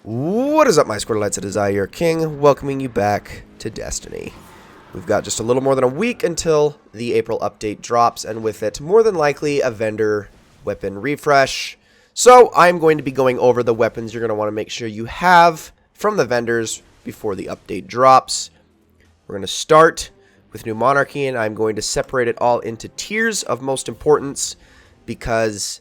What is up, my Squirrelites? It is I, your king, welcoming you back to Destiny. We've got just a little more than a week until the April update drops, and with it, more than likely, a vendor weapon refresh. So, I'm going to be going over the weapons you're going to want to make sure you have from the vendors before the update drops. We're going to start with New Monarchy, and I'm going to separate it all into tiers of most importance, because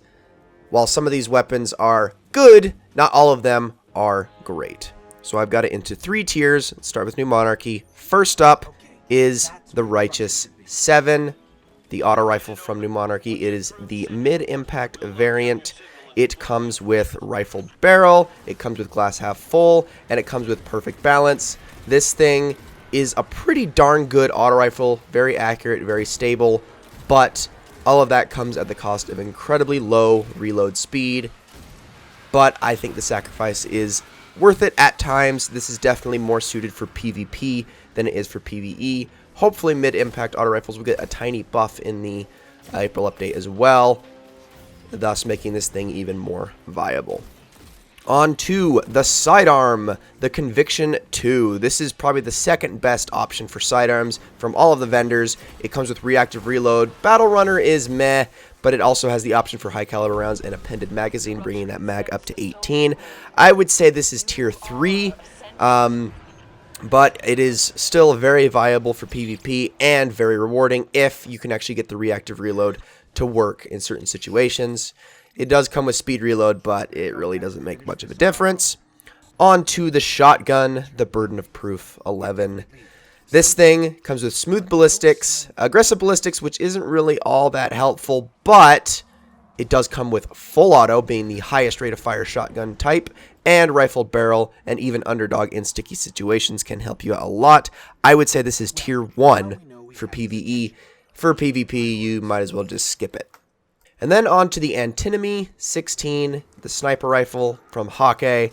while some of these weapons are good, not all of them are great. So I've got it into 3 tiers. Let's start with New Monarchy. First up is the Righteous 7, the auto rifle from New Monarchy. It is the mid-impact variant. It comes with rifled barrel, it comes with glass half full, and it comes with perfect balance. This thing is a pretty darn good auto rifle, very accurate, very stable, but all of that comes at the cost of incredibly low reload speed. But I think the sacrifice is worth it at times. This is definitely more suited for PvP than it is for PvE. Hopefully mid-impact auto rifles will get a tiny buff in the April update as well, thus making this thing even more viable. On to the sidearm, the Conviction 2. This is probably the second best option for sidearms from all of the vendors. It comes with reactive reload. Battle Runner is meh, but it also has the option for high caliber rounds and appended magazine, bringing that mag up to 18. I would say this is tier 3, but it is still very viable for PvP and very rewarding if you can actually get the reactive reload to work in certain situations. It does come with speed reload, but it really doesn't make much of a difference. On to the shotgun, the Burden of Proof 11. This thing comes with smooth ballistics, aggressive ballistics, which isn't really all that helpful, but it does come with full auto, being the highest rate of fire shotgun type, and rifled barrel, and even underdog in sticky situations can help you out a lot. I would say this is tier 1 for PvE. For PvP, you might as well just skip it. And then on to the Antinomy 16, the sniper rifle from Hawkeye.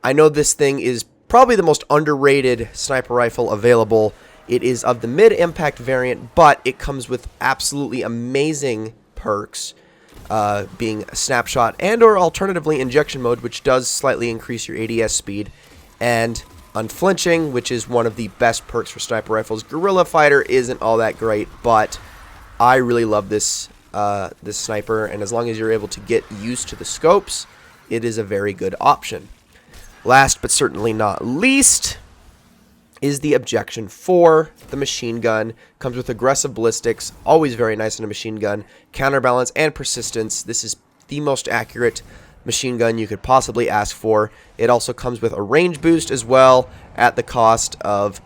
I know this thing is probably the most underrated sniper rifle available. It is of the mid-impact variant, but it comes with absolutely amazing perks, being a snapshot and or alternatively injection mode, which does slightly increase your ADS speed, and unflinching, which is one of the best perks for sniper rifles. Guerrilla Fighter isn't all that great, but I really love this sniper, and as long as you're able to get used to the scopes, it is a very good option. Last but certainly not least is the Objection 4, the machine gun. Comes with aggressive ballistics, always very nice in a machine gun, counterbalance, and persistence. This is the most accurate machine gun you could possibly ask for. It also comes with a range boost as well at the cost of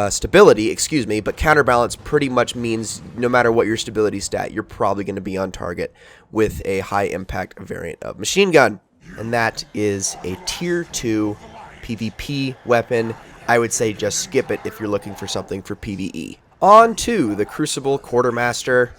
stability, but counterbalance pretty much means no matter what your stability stat, you're probably going to be on target with a high impact variant of machine gun. And that is a tier 2 PvP weapon. I would say just skip it if you're looking for something for PvE. On to the Crucible Quartermaster.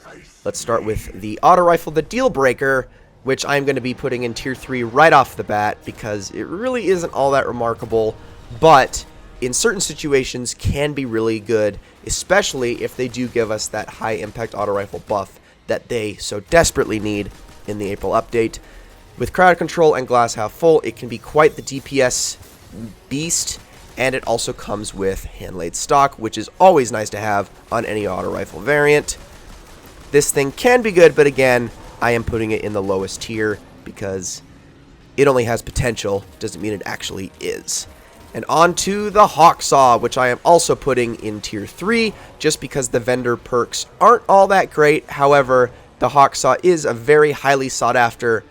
Let's start with the auto rifle, the Deal Breaker, which I'm going to be putting in tier 3 right off the bat because it really isn't all that remarkable, but in certain situations can be really good, especially if they do give us that high impact auto rifle buff that they so desperately need in the April update. With crowd control and glass half full, it can be quite the DPS beast, and it also comes with hand-laid stock, which is always nice to have on any auto rifle variant. This thing can be good, but again, I am putting it in the lowest tier because it only has potential, doesn't mean it actually is. And on to the Hawksaw, which I am also putting in tier 3, just because the vendor perks aren't all that great. However, the Hawksaw is a very highly sought after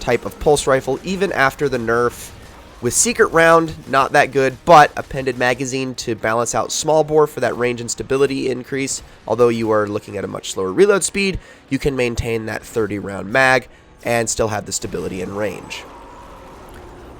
type of pulse rifle, even after the nerf. With secret round, not that good, but appended magazine to balance out small bore for that range and stability increase. Although you are looking at a much slower reload speed, you can maintain that 30 round mag and still have the stability and range.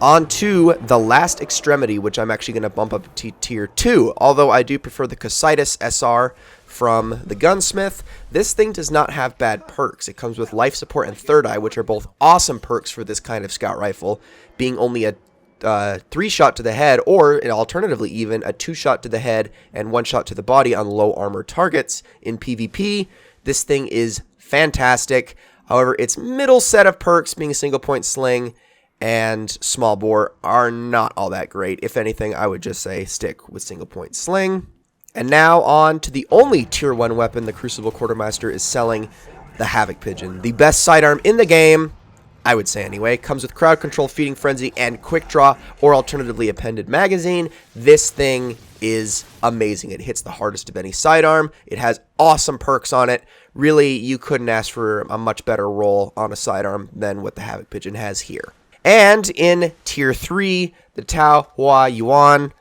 On to the Last Extremity, which I'm actually going to bump up to tier 2, although I do prefer the Casitas SR from the Gunsmith. This thing does not have bad perks. It comes with Life Support and Third Eye, which are both awesome perks for this kind of scout rifle, being only a 3-shot to the head, or alternatively even a 2-shot to the head and 1-shot to the body on low armor targets in PvP. This thing is fantastic. However, its middle set of perks, being a single point sling and small bore are not all that great. If anything, I would just say stick with single point sling. And now on to the only tier 1 weapon the Crucible Quartermaster is selling, the Havoc Pigeon. The best sidearm in the game, I would say anyway. Comes with crowd control, feeding frenzy, and quick draw, or alternatively appended magazine. This thing is amazing. It hits the hardest of any sidearm. It has awesome perks on it. Really, you couldn't ask for a much better roll on a sidearm than what the Havoc Pigeon has here. And in tier 3, the Taohua Yuan,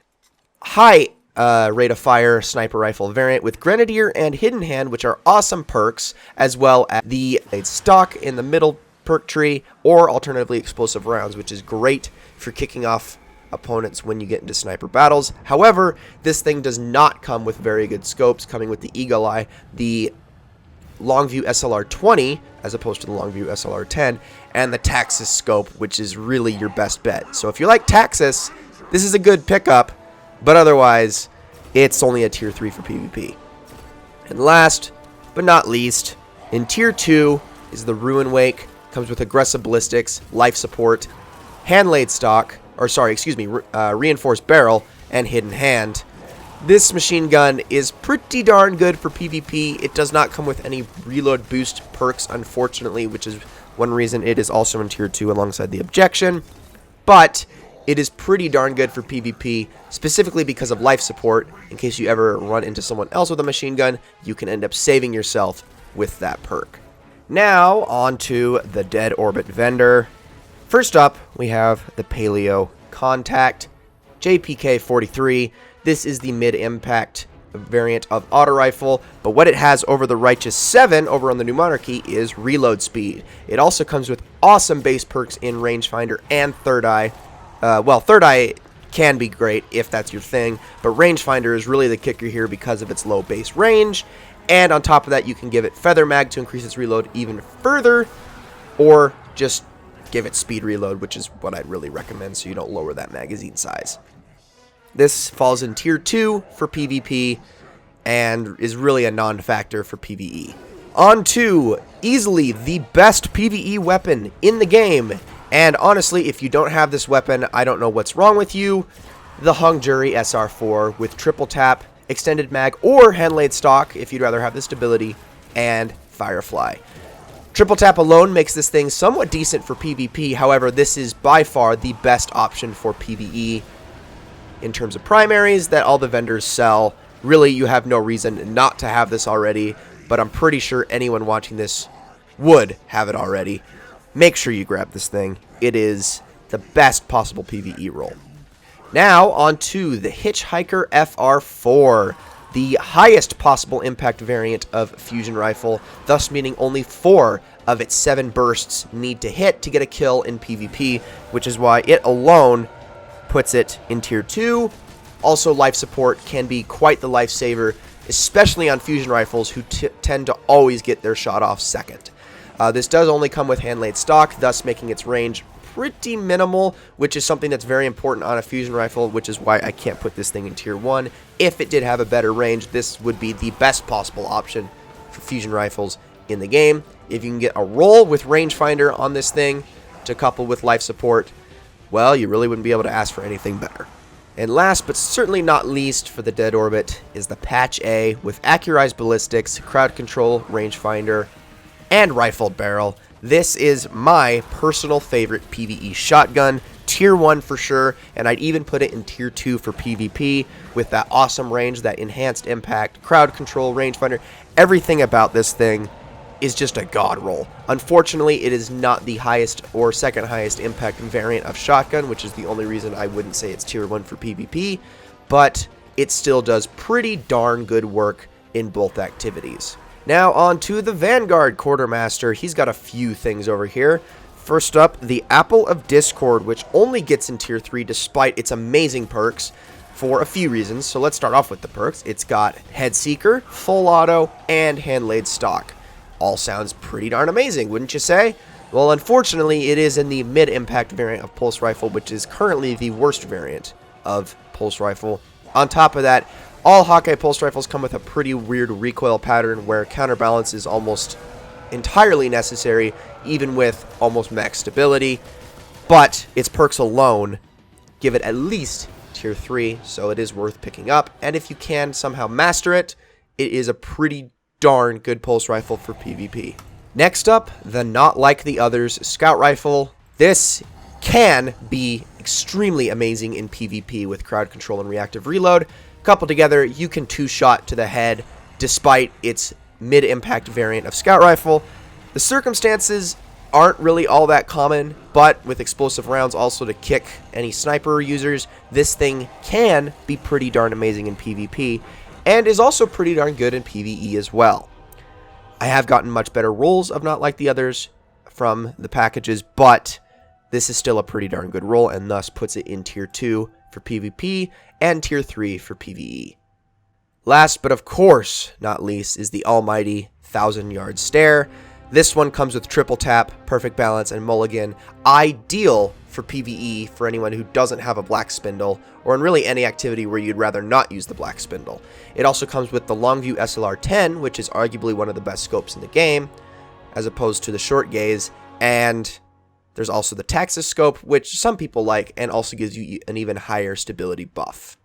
high rate of fire sniper rifle variant with Grenadier and Hidden Hand, which are awesome perks, as well as the stock in the middle perk tree, or alternatively explosive rounds, which is great for kicking off opponents when you get into sniper battles. However, this thing does not come with very good scopes, coming with the Eagle Eye, the Longview SLR-20, as opposed to the Longview SLR-10, and the Taxis scope, which is really your best bet. So if you like Taxis, this is a good pickup, but otherwise, it's only a tier 3 for PvP. And last, but not least, in tier 2 is the Ruin Wake. Comes with aggressive ballistics, life support, hand-laid stock, reinforced barrel, and hidden hand. This machine gun is pretty darn good for PvP. It does not come with any reload boost perks, unfortunately, which is one reason it is also in tier 2 alongside the Objection. But it is pretty darn good for PvP, specifically because of life support. In case you ever run into someone else with a machine gun, you can end up saving yourself with that perk. Now, on to the Dead Orbit vendor. First up, we have the Paleo Contact, JPK-43. This is the mid-impact variant of auto rifle, but what it has over the Righteous 7 over on the New Monarchy is reload speed. It also comes with awesome base perks in rangefinder and third eye. Third eye can be great if that's your thing, but rangefinder is really the kicker here because of its low base range. And on top of that, you can give it Feather Mag to increase its reload even further, or just give it speed reload, which is what I'd really recommend so you don't lower that magazine size. This falls in tier 2 for PvP and is really a non-factor for PvE. On to easily the best PvE weapon in the game. And honestly, if you don't have this weapon, I don't know what's wrong with you. The hung Jury SR4 with triple tap, extended mag, or hand-laid stock if you'd rather have this ability, and Firefly. Triple tap alone makes this thing somewhat decent for PvP. However, this is by far the best option for PvE in terms of primaries that all the vendors sell. Really, you have no reason not to have this already, but I'm pretty sure anyone watching this would have it already. Make sure you grab this thing. It is the best possible PvE role. Now, on to the Hitchhiker FR4, the highest possible impact variant of fusion rifle, thus meaning only 4 of its 7 bursts need to hit to get a kill in PvP, which is why it alone puts it in tier 2. Also, life support can be quite the lifesaver, especially on fusion rifles who tend to always get their shot off second. This does only come with hand-laid stock, thus making its range pretty minimal, which is something that's very important on a fusion rifle, which is why I can't put this thing in tier 1. If it did have a better range, this would be the best possible option for fusion rifles in the game. If you can get a roll with rangefinder on this thing to couple with life support, well, you really wouldn't be able to ask for anything better. And last but certainly not least for the Dead Orbit is the Patch A with accurized ballistics, crowd control, rangefinder, and rifled barrel. This is my personal favorite PvE shotgun, tier 1 for sure, and I'd even put it in tier 2 for PvP with that awesome range, that enhanced impact, crowd control, rangefinder. Everything about this thing is just a god roll. Unfortunately, it is not the highest or second highest impact variant of shotgun, which is the only reason I wouldn't say it's tier 1 for PvP, but it still does pretty darn good work in both activities. Now on to the Vanguard Quartermaster. He's got a few things over here. First up, the Apple of Discord, which only gets in tier 3 despite its amazing perks for a few reasons. So let's start off with the perks. It's got Head Seeker, Full Auto, and Hand-Laid Stock. All sounds pretty darn amazing, wouldn't you say? Well, unfortunately, it is in the mid-impact variant of Pulse Rifle, which is currently the worst variant of Pulse Rifle. On top of that, all Hawkeye Pulse Rifles come with a pretty weird recoil pattern where counterbalance is almost entirely necessary, even with almost max stability. but its perks alone give it at least tier 3, so it is worth picking up. And if you can somehow master it, it is a pretty darn good pulse rifle for PvP. Next up, the Not Like the Others Scout Rifle. This can be extremely amazing in PvP with crowd control and reactive reload. Coupled together, you can 2-shot to the head despite its mid-impact variant of Scout Rifle. The circumstances aren't really all that common, but with explosive rounds also to kick any sniper users, this thing can be pretty darn amazing in PvP, and is also pretty darn good in PvE as well. I have gotten much better rolls of Not Like the Others from the packages, but this is still a pretty darn good roll, and thus puts it in tier 2 for PvP and tier 3 for PvE. Last, but of course not least, is the almighty 1,000-yard stare. This one comes with triple tap, perfect balance, and mulligan. Ideal for PvE for anyone who doesn't have a black spindle, or in really any activity where you'd rather not use the black spindle. It also comes with the Longview SLR-10, which is arguably one of the best scopes in the game, as opposed to the short gaze, and there's also the Taxis scope, which some people like, and also gives you an even higher stability buff.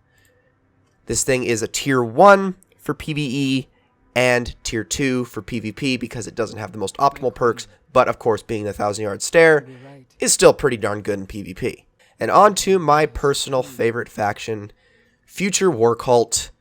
This thing is a tier 1 for PvE, and tier 2 for PvP because it doesn't have the most optimal perks, but of course being the 1,000-yard stare is still pretty darn good in PvP. And on to my personal favorite faction, Future War Cult,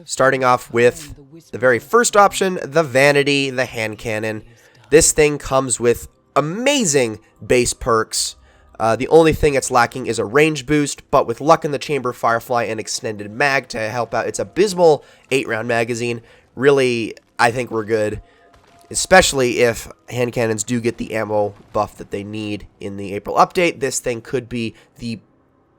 starting off with the very first option, the Vanity, the hand cannon. This thing comes with amazing base perks. The only thing it's lacking is a range boost, but with Luck in the Chamber, Firefly, and Extended Mag to help out its abysmal 8-round magazine, really, I think we're good, especially if hand cannons do get the ammo buff that they need in the April update. This thing could be the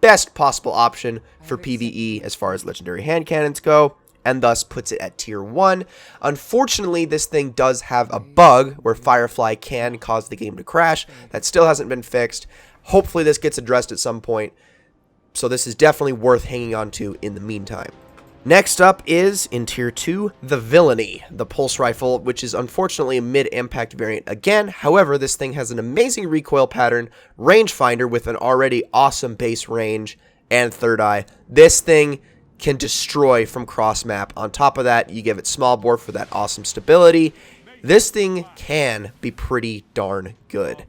best possible option for PvE as far as legendary hand cannons go, and thus puts it at tier 1. Unfortunately, this thing does have a bug where Firefly can cause the game to crash. That still hasn't been fixed. Hopefully this gets addressed at some point, so this is definitely worth hanging on to in the meantime. Next up is, in tier 2, the Villainy, the pulse rifle, which is unfortunately a mid-impact variant again. However, this thing has an amazing recoil pattern, rangefinder with an already awesome base range, and third eye. This thing can destroy from cross-map. On top of that, you give it small bore for that awesome stability. This thing can be pretty darn good.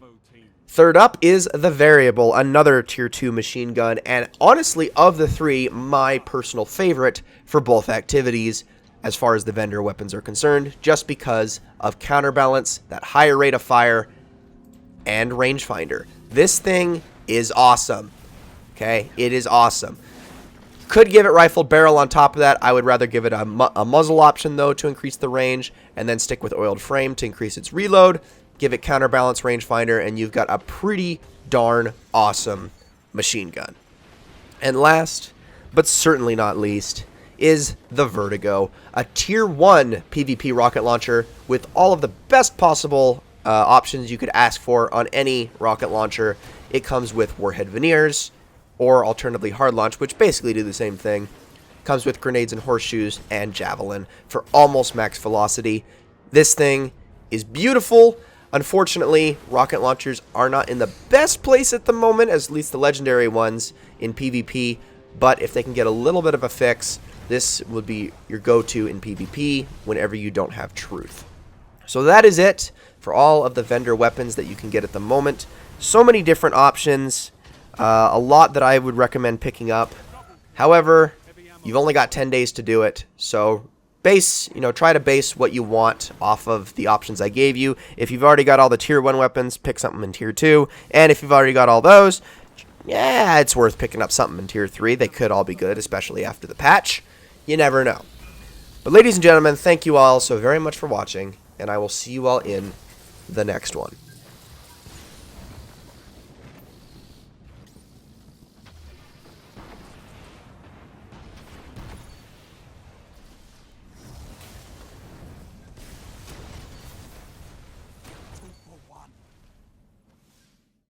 Third up is the Variable, another tier 2 machine gun, and honestly, of the three, my personal favorite for both activities as far as the vendor weapons are concerned, just because of Counterbalance, that higher rate of fire, and rangefinder. This thing is awesome. Okay, it is awesome. Could give it rifled barrel on top of that. I would rather give it a muzzle option, though, to increase the range, and then stick with oiled frame to increase its reload. Give it Counterbalance, rangefinder, and you've got a pretty darn awesome machine gun. And last, but certainly not least, is the Vertigo, a tier 1 PvP rocket launcher with all of the best possible options you could ask for on any rocket launcher. It comes with warhead veneers, or alternatively hard launch, which basically do the same thing. Comes with grenades and horseshoes and javelin for almost max velocity. This thing is beautiful. Unfortunately, rocket launchers are not in the best place at the moment, at least the legendary ones in PvP, but if they can get a little bit of a fix, this would be your go-to in PvP whenever you don't have truth. So that is it for all of the vendor weapons that you can get at the moment. So many different options, a lot that I would recommend picking up. However, you've only got 10 days to do it, so try to base what you want off of the options I gave you. If you've already got all the tier 1 weapons, pick something in tier 2. And if you've already got all those, yeah, it's worth picking up something in tier 3. They could all be good, especially after the patch. You never know. But ladies and gentlemen, thank you all so very much for watching, and I will see you all in the next one.